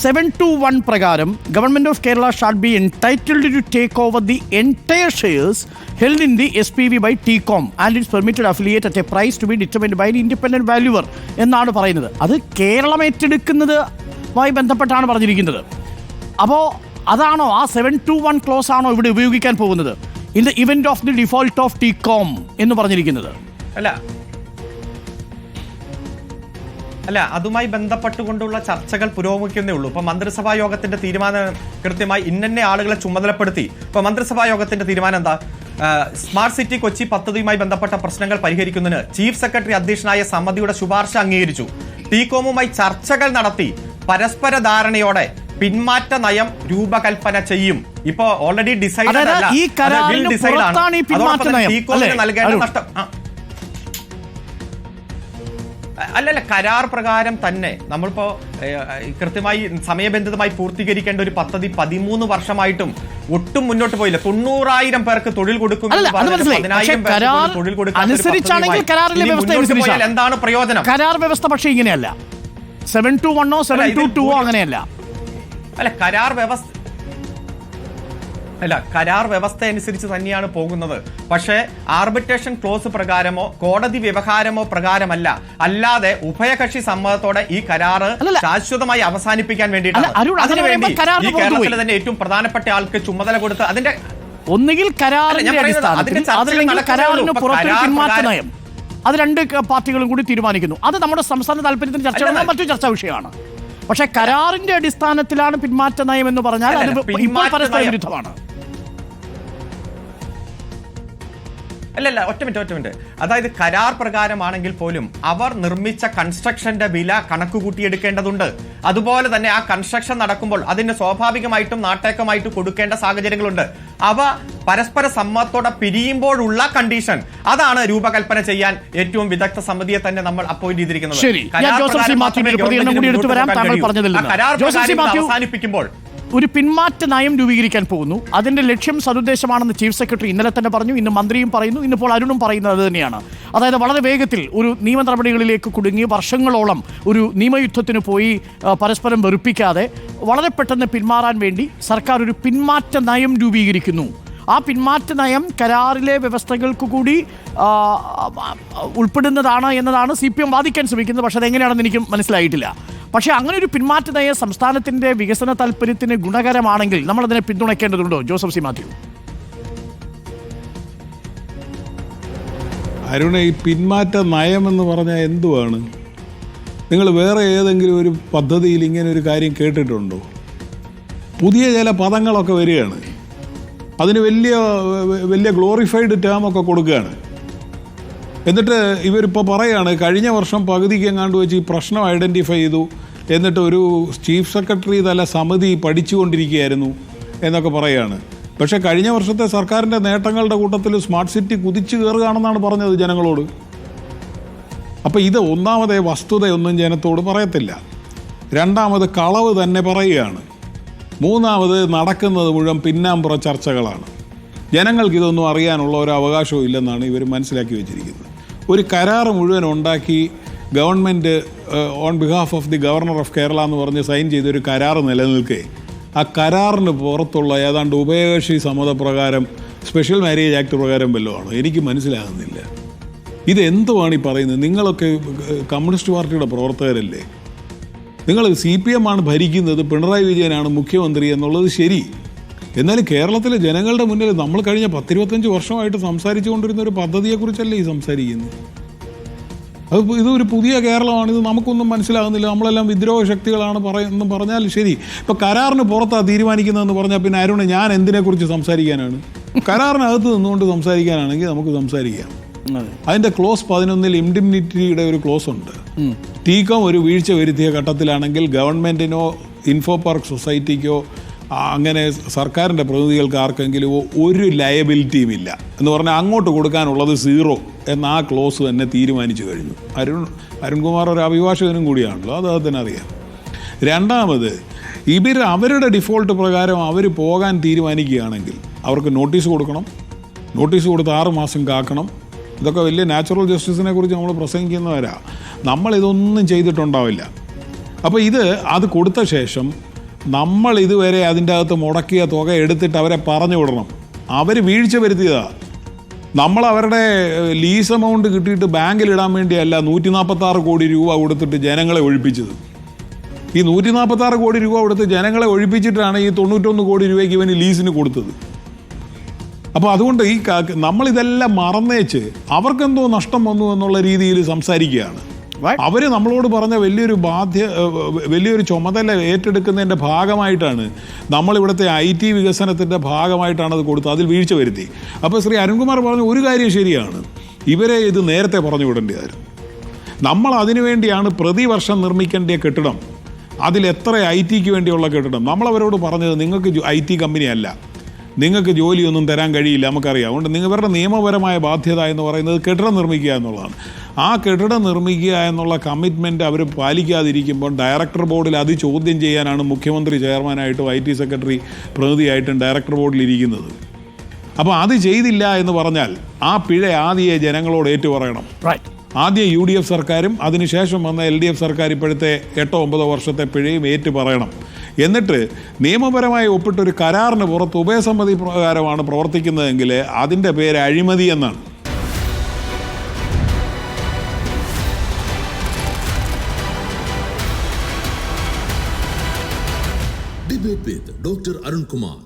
721 പ്രകാരം government of Kerala should be entitled to take over the entire shares held in the SPV by TCOM and its permitted affiliate at a price to be determined by an independent valuer എന്നാണ് പറയുന്നത്. അത് കേരളം ഏറ്റെടുക്കുന്നതുമായി ബന്ധപ്പെട്ടാണ് പറഞ്ഞിരിക്കുന്നത്. അപ്പോൾ അതാണോ ആ 721 close ആണോ ഇവിടെ ഉപയോഗിക്കാൻ പോകുന്നത് in the event of the default of TCOM എന്ന് പറഞ്ഞിരിക്കുന്നത്? അല്ല, അതുമായി ബന്ധപ്പെട്ടുകൊണ്ടുള്ള ചർച്ചകൾ പുരോഗമിക്കുന്നേ ഉള്ളൂ. ഇപ്പൊ മന്ത്രിസഭാ യോഗത്തിന്റെ തീരുമാനം കൃത്യമായി ഇന്നെ ആളുകളെ ചുമതലപ്പെടുത്തി. ഇപ്പൊ മന്ത്രിസഭാ യോഗത്തിന്റെ തീരുമാനം എന്താ? സ്മാർട്ട് സിറ്റി കൊച്ചി പദ്ധതിയുമായി ബന്ധപ്പെട്ട പ്രശ്നങ്ങൾ പരിഹരിക്കുന്നതിന് ചീഫ് സെക്രട്ടറി അധ്യക്ഷനായ സമിതിയുടെ ശുപാർശ അംഗീകരിച്ചു. TCOMുമായി ചർച്ചകൾ നടത്തി പരസ്പര ധാരണയോടെ പിന്മാറ്റ നയം രൂപകൽപ്പന ചെയ്യും. ഇപ്പൊ ഓൾറെഡി ഡിസൈഡ് നൽകേണ്ട നഷ്ടം അല്ലല്ല, കരാർ പ്രകാരം തന്നെ നമ്മളിപ്പോ കൃത്യമായി സമയബന്ധിതമായി പൂർത്തീകരിക്കേണ്ട ഒരു പദ്ധതി 13 വർഷമായിട്ടും ഒട്ടും മുന്നോട്ട് പോയില്ല. 90,000 പേർക്ക് തൊഴിൽ കൊടുക്കും, 10,000 പേർക്ക് തൊഴിൽ കൊടുക്കും. എന്താണ് പ്രയോജനം? കരാർ വ്യവസ്ഥ പക്ഷേ ഇങ്ങനെയല്ല. 721 722 അങ്ങനെയല്ല. കരാർ വ്യവസ്ഥ അനുസരിച്ച് തന്നെയാണ് പോകുന്നത്. പക്ഷേ ആർബിട്രേഷൻ ക്ലോസ് പ്രകാരമോ കോടതി വ്യവഹാരമോ പ്രകാരമല്ല, അല്ലാതെ ഉഭയകക്ഷി സമ്മതത്തോടെ ഈ കരാർ ശാശ്വതമായി അവസാനിപ്പിക്കാൻ വേണ്ടിയിട്ടാണ്. അതിനുവേണ്ടി ഈ കേരളത്തിലെ തന്നെ ഏറ്റവും പ്രധാനപ്പെട്ട ആൾക്ക് ചുമതല കൊടുത്ത് അതിന്റെ ഒന്നുകിൽ കരാറിന്റെ നയം അത് രണ്ട് പാർട്ടികളും കൂടി തീരുമാനിക്കുന്നു. അത് നമ്മുടെ സംസ്ഥാന താല്പര്യത്തിന് ചർച്ചയുള്ള മറ്റു ചർച്ചാ വിഷയമാണ്. പക്ഷെ കരാറിന്റെ അടിസ്ഥാനത്തിലാണ് പിന്മാറ്റ നയം എന്ന് പറഞ്ഞാൽ അത് ഇപ്പോൾ പരസ്പര വിരുദ്ധമാണ്. ഒറ്റ മിനിറ്റ്. അതായത് കരാർ പ്രകാരമാണെങ്കിൽ പോലും അവർ നിർമ്മിച്ച കൺസ്ട്രക്ഷന്റെ വില കണക്ക് കൂട്ടിയെടുക്കേണ്ടതുണ്ട്. അതുപോലെ തന്നെ ആ കൺസ്ട്രക്ഷൻ നടക്കുമ്പോൾ അതിന് സ്വാഭാവികമായിട്ടും നാട്ടേക്കമായിട്ട് കൊടുക്കേണ്ട സാഹചര്യങ്ങളുണ്ട്. അവ പരസ്പര സമ്മതത്തോടെ പിരിയുമ്പോഴുള്ള കണ്ടീഷൻ അതാണ് രൂപകൽപ്പന ചെയ്യാൻ ഏറ്റവും വിദഗ്ധ സമിതിയെ തന്നെ നമ്മൾ അപ്പോയിന്റ് ചെയ്തിരിക്കുന്നത്. അവസാനിപ്പിക്കുമ്പോൾ ഒരു പിന്മാറ്റ നയം രൂപീകരിക്കാൻ പോകുന്നു. അതിന്റെ ലക്ഷ്യം സതുദ്ദേശമാണെന്ന് ചീഫ് സെക്രട്ടറി ഇന്നലെ തന്നെ പറഞ്ഞു, ഇന്ന് മന്ത്രിയും പറയുന്നു, ഇന്നിപ്പോൾ അരുണും പറയുന്നത് അത് തന്നെയാണ്. അതായത് വളരെ വേഗത്തിൽ ഒരു നിയമ നടപടികളിലേക്ക് കുടുങ്ങി വർഷങ്ങളോളം ഒരു നിയമയുദ്ധത്തിന് പോയി പരസ്പരം വെറുപ്പിക്കാതെ വളരെ പെട്ടെന്ന് പിന്മാറാൻ വേണ്ടി സർക്കാർ ഒരു പിന്മാറ്റ നയം രൂപീകരിക്കുന്നു. ആ പിന്മാറ്റ നയം കരാറിലെ വ്യവസ്ഥകൾക്ക് കൂടി ഉൾപ്പെടുന്നതാണ് എന്നതാണ് CPM വാദിക്കാൻ ശ്രമിക്കുന്നത്. പക്ഷെ അതെങ്ങനെയാണെന്ന് എനിക്ക് മനസ്സിലായിട്ടില്ല. പക്ഷേ അങ്ങനെ ഒരു പിന്മാറ്റ നയം സംസ്ഥാനത്തിന്റെ വികസന താല്പര്യത്തിന് ഗുണകരമാണെങ്കിൽ നമ്മൾ അതിനെ പിന്തുണയ്ക്കേണ്ടതുണ്ടോ? ജോസഫ് സി മാത്യു. അരുണ, ഈ പിന്മാറ്റ നയം എന്ന് പറഞ്ഞാൽ എന്തുവാണ്? നിങ്ങൾ വേറെ ഏതെങ്കിലും ഒരു പദ്ധതിയിൽ ഇങ്ങനെ ഒരു കാര്യം കേട്ടിട്ടുണ്ടോ? പുതിയ ചില പദങ്ങളൊക്കെ വരികയാണ്, അതിന് വലിയ വലിയ ഗ്ലോറിഫൈഡ് ടേമൊക്കെ കൊടുക്കുകയാണ്. എന്നിട്ട് ഇവരിപ്പോൾ പറയുകയാണ് കഴിഞ്ഞ വർഷം പകുതിക്ക് എങ്ങാണ്ട് വെച്ച് ഈ പ്രശ്നം ഐഡൻറ്റിഫൈ ചെയ്തു, എന്നിട്ട് ഒരു ചീഫ് സെക്രട്ടറി തല സമിതി പഠിച്ചുകൊണ്ടിരിക്കുകയായിരുന്നു എന്നൊക്കെ പറയുകയാണ്. പക്ഷേ കഴിഞ്ഞ വർഷത്തെ സർക്കാരിൻ്റെ നേട്ടങ്ങളുടെ കൂട്ടത്തിൽ സ്മാർട്ട് സിറ്റി കുതിച്ചു കയറുകയാണെന്നാണ് പറഞ്ഞത് ജനങ്ങളോട്. അപ്പോൾ ഇത് ഒന്നാമതേ വസ്തുതയൊന്നും ജനത്തോട് പറയത്തില്ല, രണ്ടാമത് കളവ് തന്നെ പറയുകയാണ്, മൂന്നാമത് നടക്കുന്നത് മുഴുവൻ പിന്നാമ്പുറ ചർച്ചകളാണ്. ജനങ്ങൾക്ക് ഇതൊന്നും അറിയാനുള്ള ഒരു അവകാശവും ഇല്ലെന്നാണ് ഇവർ മനസ്സിലാക്കി വെച്ചിരിക്കുന്നത്. ഒരു കരാർ മുഴുവൻ ഉണ്ടാക്കി government on behalf of the governor of Kerala എന്ന് പറഞ്ഞ് സൈൻ ചെയ്തൊരു കരാർ നിലനിൽക്കെ ആ കരാറിന് പുറത്തുള്ള ഏതാണ്ട് ഉഭയകക്ഷി സമ്മതപ്രകാരം സ്പെഷ്യൽ മാരേജ് ആക്ട് പ്രകാരം വല്ലതും ആണോ? എനിക്ക് മനസ്സിലാകുന്നില്ല. ഇതെന്തുവാണ് ഈ പറയുന്നത്? നിങ്ങളൊക്കെ കമ്മ്യൂണിസ്റ്റ് പാർട്ടിയുടെ പ്രവർത്തകരല്ലേ? നിങ്ങൾ CPM ആണ് ഭരിക്കുന്നത്, പിണറായി വിജയനാണ് മുഖ്യമന്ത്രി എന്നുള്ളത് ശരി. എന്നാലും കേരളത്തിലെ ജനങ്ങളുടെ മുന്നിൽ നമ്മൾ കഴിഞ്ഞ 10-25 വർഷമായിട്ട് സംസാരിച്ചു കൊണ്ടിരുന്ന ഒരു പദ്ധതിയെക്കുറിച്ചല്ലേ ഈ സംസാരിക്കുന്നത്. ഇതൊരു പുതിയ കേരളമാണ്, ഇത് നമുക്കൊന്നും മനസ്സിലാകുന്നില്ല. നമ്മളെല്ലാം വിദ്രോഹ ശക്തികളാണ് എന്ന് പറഞ്ഞാൽ ശരി. ഇപ്പോൾ കരാറിന് പുറത്താണ് തീരുമാനിക്കുന്നതെന്ന് പറഞ്ഞാൽ പിന്നെ അരുണ് ഞാൻ എന്തിനെക്കുറിച്ച് സംസാരിക്കാനാണ്? കരാറിനകത്ത് നിന്നുകൊണ്ട് സംസാരിക്കാനാണെങ്കിൽ നമുക്ക് സംസാരിക്കാം. അതിൻ്റെ ക്ലോസ് 11 ഇൻഡിംനിറ്റിയുടെ ഒരു ക്ലോസ് ഉണ്ട്. TCOM ഒരു വീഴ്ച വരുത്തിയ ഘട്ടത്തിലാണെങ്കിൽ ഗവൺമെൻറ്റിനോ ഇൻഫോ പാർക്ക് സൊസൈറ്റിക്കോ അങ്ങനെ സർക്കാരിൻ്റെ പ്രതിനിധികൾക്ക് ആർക്കെങ്കിലും ഒരു ലയബിലിറ്റിയും ഇല്ല എന്ന് പറഞ്ഞാൽ അങ്ങോട്ട് കൊടുക്കാനുള്ളത് 0 എന്ന ആ ക്ലോസ് തന്നെ തീരുമാനിച്ചു കഴിഞ്ഞു. അരുൺകുമാർ ഒരു അഭിഭാഷകനും കൂടിയാണല്ലോ, അത് അദ്ദേഹത്തിന് അറിയാം. രണ്ടാമത് അവരുടെ ഡിഫോൾട്ട് പ്രകാരം അവർ പോകാൻ തീരുമാനിക്കുകയാണെങ്കിൽ അവർക്ക് നോട്ടീസ് കൊടുക്കണം, നോട്ടീസ് കൊടുത്ത് 6 മാസം കാക്കണം. ഇതൊക്കെ വലിയ നാച്ചുറൽ ജസ്റ്റിസിനെ കുറിച്ച് നമ്മൾ പ്രസംഗിക്കുന്നവരാ. നമ്മളിതൊന്നും ചെയ്തിട്ടുണ്ടാവില്ല. അപ്പോൾ അത് കൊടുത്ത ശേഷം നമ്മൾ ഇതുവരെ അതിൻ്റെ അകത്ത് മുടക്കിയ തുക എടുത്തിട്ട് അവരെ പറഞ്ഞു വിടണം. അവർ വീഴ്ച വരുത്തിയതാണ്. നമ്മൾ അവരുടെ ലീസ് എമൗണ്ട് കിട്ടിയിട്ട് ബാങ്കിലിടാൻ വേണ്ടിയല്ല 146 കോടി രൂപ കൊടുത്തിട്ട് ജനങ്ങളെ ഒഴിപ്പിച്ചത്. ഈ 146 കോടി രൂപ കൊടുത്ത് ജനങ്ങളെ ഒഴിപ്പിച്ചിട്ടാണ് ഈ 91 കോടി രൂപയ്ക്ക് ഇവന് ലീസിന് കൊടുത്തത്. അപ്പോൾ അതുകൊണ്ട് ഈ നമ്മളിതെല്ലാം മറന്നേച്ച് അവർക്കെന്തോ നഷ്ടം വന്നു എന്നുള്ള രീതിയിൽ സംസാരിക്കുകയാണ്. അവർ നമ്മളോട് പറഞ്ഞ വലിയൊരു ചുമതല ഏറ്റെടുക്കുന്നതിൻ്റെ ഭാഗമായിട്ടാണ് നമ്മളിവിടുത്തെ IT വികസനത്തിൻ്റെ ഭാഗമായിട്ടാണ് അത് കൊടുത്തത്. അതിൽ വീഴ്ച വരുത്തി. അപ്പോൾ ശ്രീ അരുൺകുമാർ പറഞ്ഞ ഒരു കാര്യം ശരിയാണ്, ഇവരെ ഇത് നേരത്തെ പറഞ്ഞു വിടേണ്ടതായിരുന്നു. നമ്മൾ അതിനുവേണ്ടിയാണ് പ്രതിവർഷം നിർമ്മിക്കേണ്ട കെട്ടിടം, അതിലെത്ര IT വേണ്ടിയുള്ള കെട്ടിടം, നമ്മളവരോട് പറഞ്ഞത് നിങ്ങൾക്ക് IT കമ്പനിയല്ല, നിങ്ങൾക്ക് ജോലിയൊന്നും തരാൻ കഴിയില്ല, നമുക്കറിയാം. അതുകൊണ്ട് നിങ്ങളുടെ നിയമപരമായ ബാധ്യത എന്ന് പറയുന്നത് കെട്ടിടം നിർമ്മിക്കുക എന്നുള്ളതാണ്. ആ കെട്ടിടം നിർമ്മിക്കുക എന്നുള്ള കമ്മിറ്റ്മെൻറ്റ് അവർ പാലിക്കാതിരിക്കുമ്പോൾ ഡയറക്ടർ ബോർഡിൽ അത് ചോദ്യം ചെയ്യാനാണ് മുഖ്യമന്ത്രി ചെയർമാനായിട്ടും IT സെക്രട്ടറി പ്രതിനിധിയായിട്ടും ഡയറക്ടർ ബോർഡിൽ ഇരിക്കുന്നത്. അപ്പോൾ അത് ചെയ്തില്ല എന്ന് പറഞ്ഞാൽ ആ പിഴ ആദ്യമേ ജനങ്ങളോട് ഏറ്റുപറയണം. ആദ്യം UDF സർക്കാരും അതിനുശേഷം വന്ന LDF സർക്കാർ ഇപ്പോഴത്തെ 8-9 വർഷത്തെ പിഴയും ഏറ്റു പറയണം. എന്നിട്ട് നിയമപരമായി ഒപ്പിട്ടൊരു കരാറിന് പുറത്ത് ഉഭയസമ്മതി പ്രകാരമാണ് പ്രവർത്തിക്കുന്നതെങ്കിൽ അതിൻ്റെ പേര് അഴിമതി എന്നാണ്. Debate with Dr. Arun Kumar.